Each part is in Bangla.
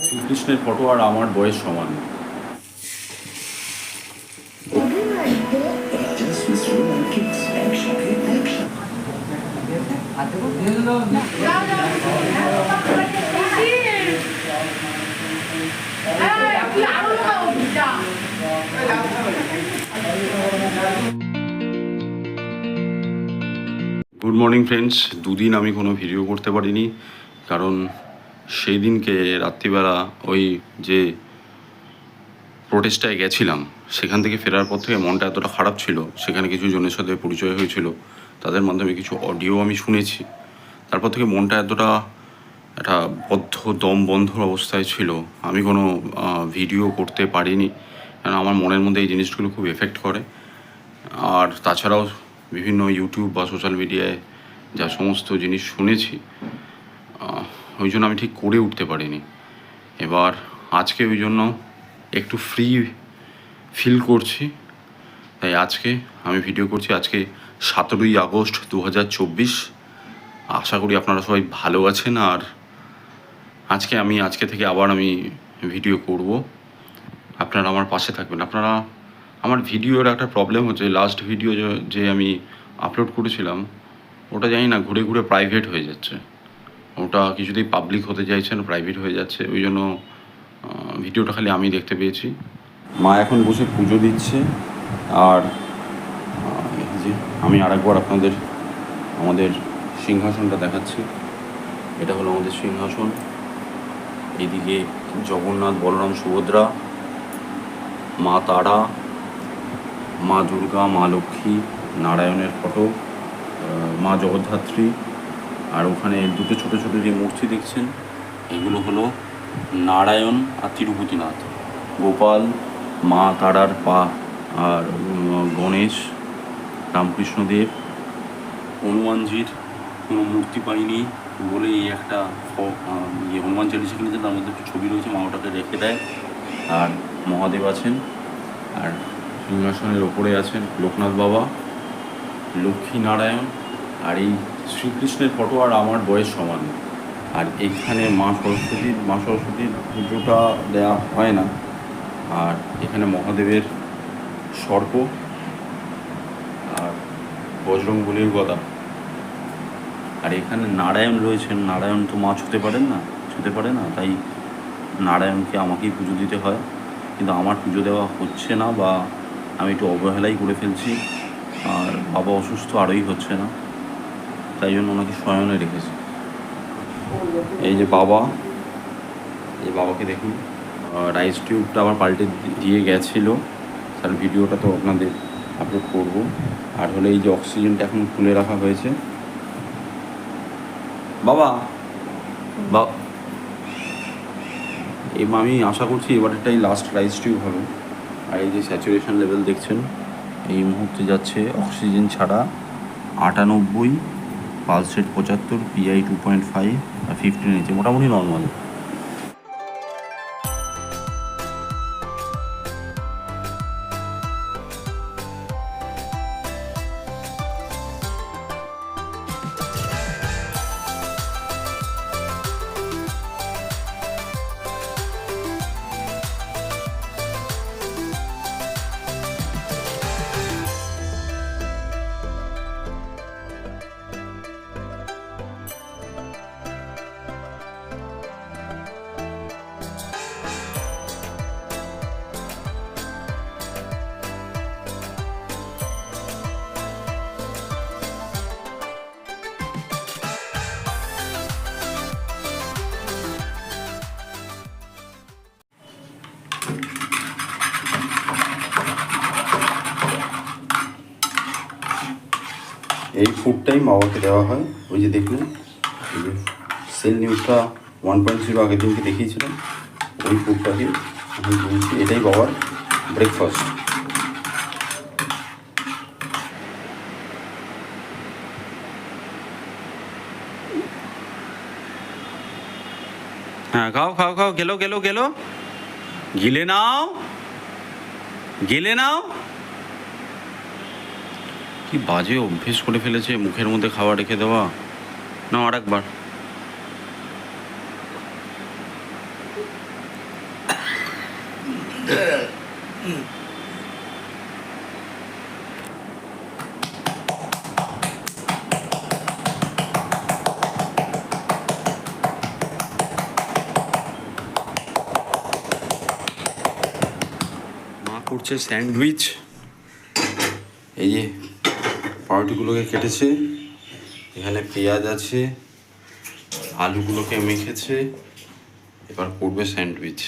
শ্রীকৃষ্ণের ফটো আর আমার বয়স সমান। Good morning friends. দুদিন আমি কোনো ভিডিও করতে পারিনি, কারণ সেই দিনকে রাত্রিবেলা ওই যে প্রোটেস্টায় গেছিলাম, সেখান থেকে ফেরার পর থেকে মনটা এতটা খারাপ ছিল। সেখানে কিছু জনের সাথে পরিচয় হয়েছিল, তাদের মাধ্যমে কিছু অডিও আমি শুনেছি। তারপর থেকে মনটা এতটা একটা দম বন্ধ অবস্থায় ছিল, আমি কোনো ভিডিও করতে পারিনি। কারণ আমার মনের মধ্যে এই জিনিসগুলো খুব এফেক্ট করে। আর তাছাড়াও বিভিন্ন ইউটিউব বা সোশ্যাল মিডিয়ায় যা সমস্ত জিনিস শুনেছি, ওই জন্য আমি ঠিক করে উঠতে পারিনি। এবার আজকে ওই জন্য একটু ফ্রি ফিল করছি, তাই আজকে আমি ভিডিও করছি। আজকে 17ই আগস্ট 2024। আশা করি আপনারা সবাই ভালো আছেন। আর আজকে থেকে আবার আমি ভিডিও করব, আপনারা আমার পাশে থাকবেন। আপনারা আমার ভিডিওর একটা প্রবলেম হচ্ছে, লাস্ট ভিডিও যে আমি আপলোড করেছিলাম, ওটা জানি না ঘুরে ঘুরে প্রাইভেট হয়ে যাচ্ছে। ওটা কিছুতেই পাবলিক হতে চাইছে না, প্রাইভেট হয়ে যাচ্ছে। ওই জন্য ভিডিওটা খালি আমি দেখতে পেয়েছি। মা এখন বসে পুজো দিচ্ছে। আর যে আমি আরেকবার আপনাদের আমাদের সিংহাসনটা দেখাচ্ছি। এটা হলো আমাদের সিংহাসন। এইদিকে জগন্নাথ, বলরাম, সুভদ্রা, মা তারা, মা দুর্গা, মা লক্ষ্মী, নারায়ণের ফটো, মা জগদ্ধাত্রী। আর ওখানে দুটো ছোটো ছোটো যে মূর্তি দেখছেন, এগুলো হলো নারায়ণ আর তিরুপতিনাথ। গোপাল, মা তারার পা, আর গণেশ, রামকৃষ্ণদেব। হনুমানজির কোনো মূর্তি পাইনি বলে এই একটা হনুমান চালিশা কিনেছে, তার মধ্যে একটা ছবি রয়েছে, মা ওটাকে রেখে দেয়। আর মহাদেব আছেন। আর সিংহাসনের ওপরে আছেন লোকনাথ বাবা, লক্ষ্মী নারায়ণ। আর এই শ্রীকৃষ্ণের ফটো আর আমার বয়স সমান। আর এইখানে মা সরস্বতীর পুজোটা দেওয়া হয় না। আর এখানে মহাদেবের সর্প আর বজরংবলীর গদা। আর এখানে নারায়ণ রয়েছেন। নারায়ণ তো মা ছুতে পারে না, তাই নারায়ণকে আমাকেই পুজো দিতে হয়। কিন্তু আমার পুজো দেওয়া হচ্ছে না, বা আমি একটু অবহেলাই করে ফেলছি। আর বাবা অসুস্থ, আরোই হচ্ছে না, তাই জন্য ওনাকে শয়নে রেখেছি। এই যে বাবা, এই বাবাকে দেখুন। রাইস টিউবটা আবার পাল্টে দিয়ে গেছিলো, তার ভিডিওটা তো আপনাদের আপলোড করব। আর হলে এই যে অক্সিজেনটা এখন খুলে রাখা হয়েছে। বাবা আমি আশা করছি এবারটাই লাস্ট রাইস টিউব হবে। আর এই যে স্যাচুরেশন লেভেল দেখছেন, এই মুহূর্তে যাচ্ছে অক্সিজেন ছাড়া 98, পালস রেট 75, পিআই 2.5 আর 15 নিচে, মোটামুটি নর্মাল। এই ফুডটাই বাবাকে দেওয়া হয়। ওই যে দেখলেন, এই যে সেল নিউজটা 1.0 আগের দিনকে দেখিয়েছিলাম, ওই ফুডটাকে আমি বলছি এটাই বাবার ব্রেকফাস্ট। হ্যাঁ, খাও খাও খাও, গেলো গিলে নাও। কি বাজে অভ্যেস করে ফেলেছে মুখের মধ্যে খাবার রেখে দেওয়া। না, আর একবার। মা করছে স্যান্ডউইচ। এই যে পাউরুটিগুলোকে কেটেছে, এখানে পেঁয়াজ আছে, আলুগুলোকে মেখেছে, এবার করবে স্যান্ডউইচ।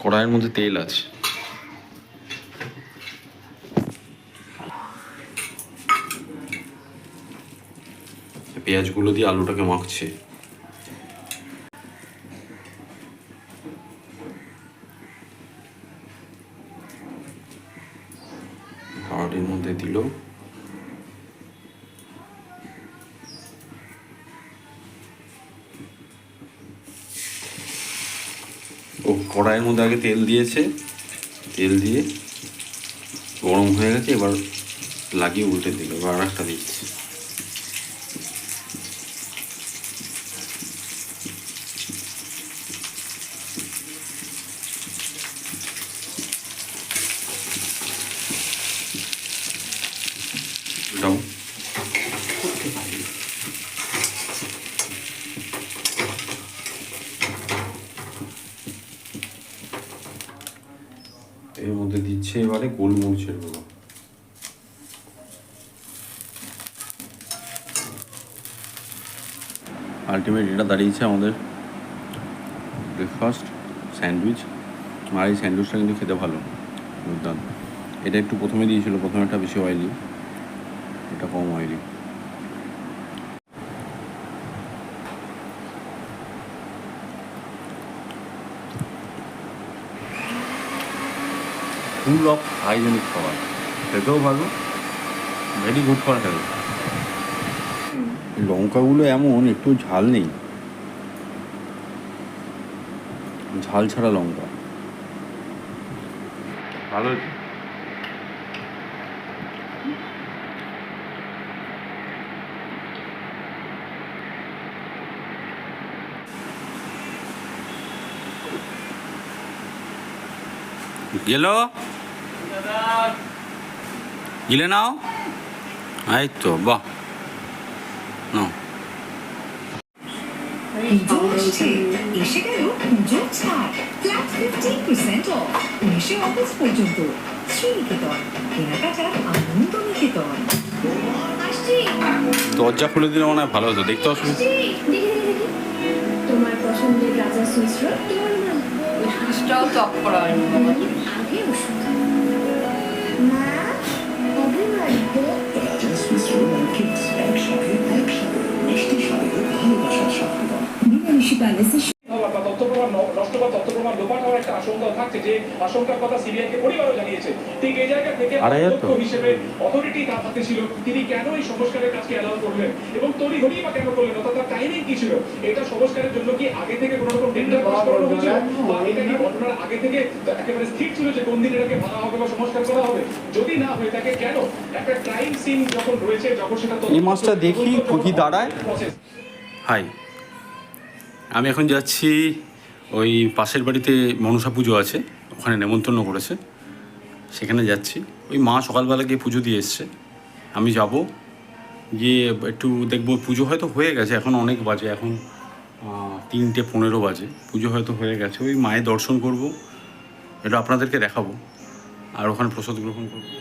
কড়াইয়ের মধ্যে তেল আছে। পেঁয়াজগুলো দিয়ে আলুটাকে মাখছে। পাউরুটির মধ্যে দিল, ও কড়াইয়ের মধ্যে আগে তেল দিয়েছে, তেল দিয়ে গরম হয়ে গেছে, এবার লাগিয়ে উল্টে দিল, এবার আর একটা দিচ্ছে। এটাও এর মধ্যে দিচ্ছে এবারে গোলমরিচের গুঁড়ো। আলটিমেট এটা দাঁড়িয়েছে আমাদের ব্রেকফাস্ট স্যান্ডউইচ। আর এই স্যান্ডউইচটা কিন্তু খেতে ভালো, দুর্দান্ত। এটা একটু প্রথমে দিয়েছিল, প্রথমেটা বেশি অয়েলি, এটা কম অয়েলি। ফুল অফ হাইজেনিক খাবার, খেতেও ভালো, ভেরি গুড ফর হেলথ। লঙ্কাগুলো এমন একটু ঝাল নেই, ঝাল ছাড়া লঙ্কা, ভালো। গেলো গিলে নাও, এই তো, বাহ। নাও, এসে গেল পুজোর ছাড়, ফ্ল্যাট 15% অফ 19 অগস্ট পর্যন্ত। শ্রীনিকেতন, কেনাকাটার আনন্দ নিকেতন। আসছি, দরজা খুলে দিলে মনে হয় ভালো হতো, দেখতে অসুবিধা। তোমার পছন্দের রাজা সুইস রোল তোমার নাম, ওই সুইচটাও টপ করা হয়নি বাবা। আগে ওষুধ মা, কবে বাড়িতে রাজা সুইস রোল অ্যান্ড কেকস একসাথে মিষ্টি স্বাদের ভালোবাসার স্বাদ। মিনামিশি প্যালেসে তথ্য প্রমাণ নষ্ট বা তথ্য প্রমাণ লোপাট হওয়ার একটা আশঙ্কা থাকছে, যে আশঙ্কার কথা সিবিআইকে পরিবারও জানিয়েছে। ঠিক এই জায়গা থেকে তথ্য হিসেবে অথরিটি তার হাতে ছিল, তিনি কেন এই সংস্কারের কাজকে অ্যালাউ করলেন এবং তড়িঘড়ি বা কেন করলেন, অর্থাৎ তার টাইমিং কি ছিল? এটা সংস্কারের জন্য কি আগে থেকে কোনো রকম টেন্ডার পাস করানো হয়েছিল, বা এটা কি ঘটনার আগে থেকে একেবারে স্থির ছিল যে কোন দিন এটাকে ভাঙা হবে বা সংস্কার করা হবে? যদি না হয়ে থাকে কেন একটা ক্রাইম সিন যখন রয়েছে, যখন সেটা এই মাছটা দেখি কি দাঁড়ায়। হাই, আমি এখন যাচ্ছি ওই পাশের বাড়িতে মনসা পুজো আছে, ওখানে নেমন্তন্ন করেছে, সেখানে যাচ্ছি। ওই মা সকালবেলা গিয়ে পুজো দিয়ে এসছে, আমি যাব, গিয়ে একটু দেখবো। পুজো হয়তো হয়ে গেছে, এখন অনেক বাজে, এখন 3:15 বাজে, পুজো হয়তো হয়ে গেছে। ওই মায়ের দর্শন করব, এটা আপনাদেরকে দেখাবো, আর ওখানে প্রসাদ গ্রহণ করবো।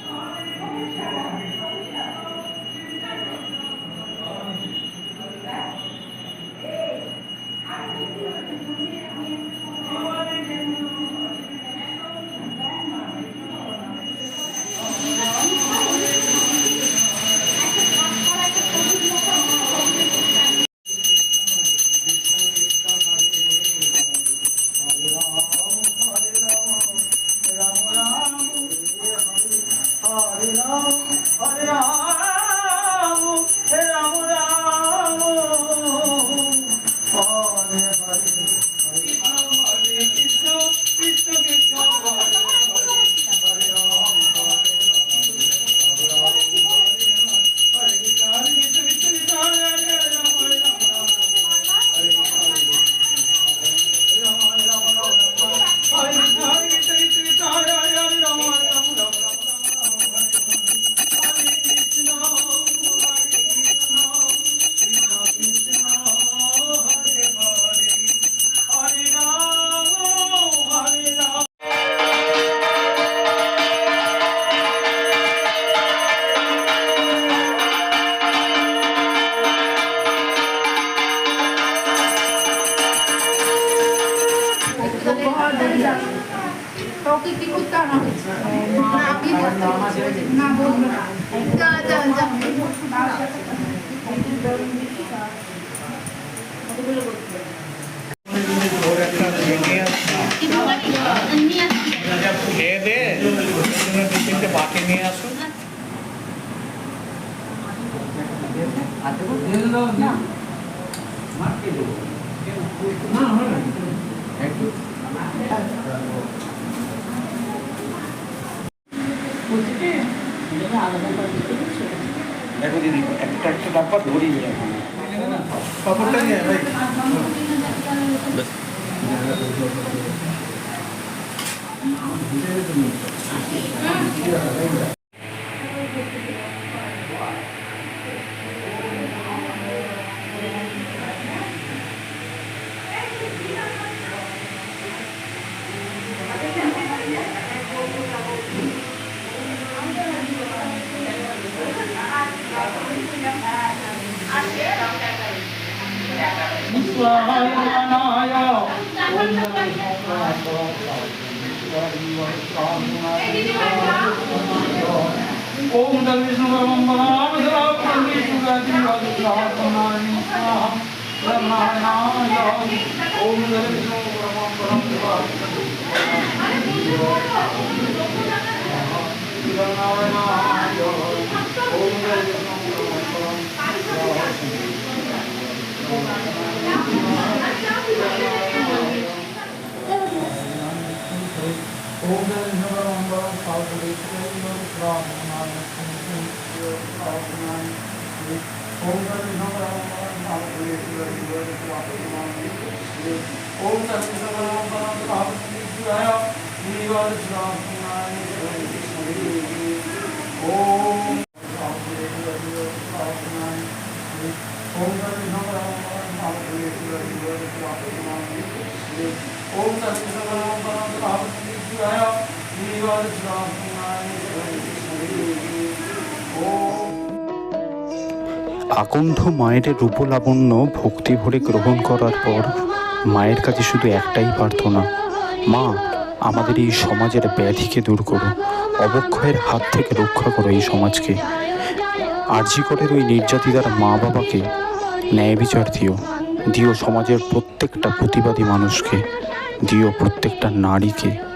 কি করতে আনা হয়েছে না বলবো না যা যা যা খেয়ে দে তিনটে বাকি নিয়ে আসো দেখো দিদি একটা একটা ডাব্বা ধরিয়ে নিয়ে খবরটা নিয়ে ভাই ओम दल विष्णु परमं पदाम सदा परमेश्वर सुगाति वासुनानि स्वाहा ब्रह्मणाय ओम दल विष्णु परमं पदम ओम दल আকণ্ঠ মায়ের রূপলাবণ্য ভক্তি ভরে গ্রহণ করার পর মায়ের কাছে শুধু একটাই প্রার্থনা, মা আমাদের এই সমাজের ব্যাধিকে দূর করো, অবক্ষয়ের হাত থেকে রক্ষা করো এই সমাজকে। আরজি করের ওই নির্যাতিতার মা বাবাকে ন্যায় বিচার দিও সমাজের প্রত্যেকটা প্রতিবাদী মানুষকে, দিও প্রত্যেকটা নারীকে।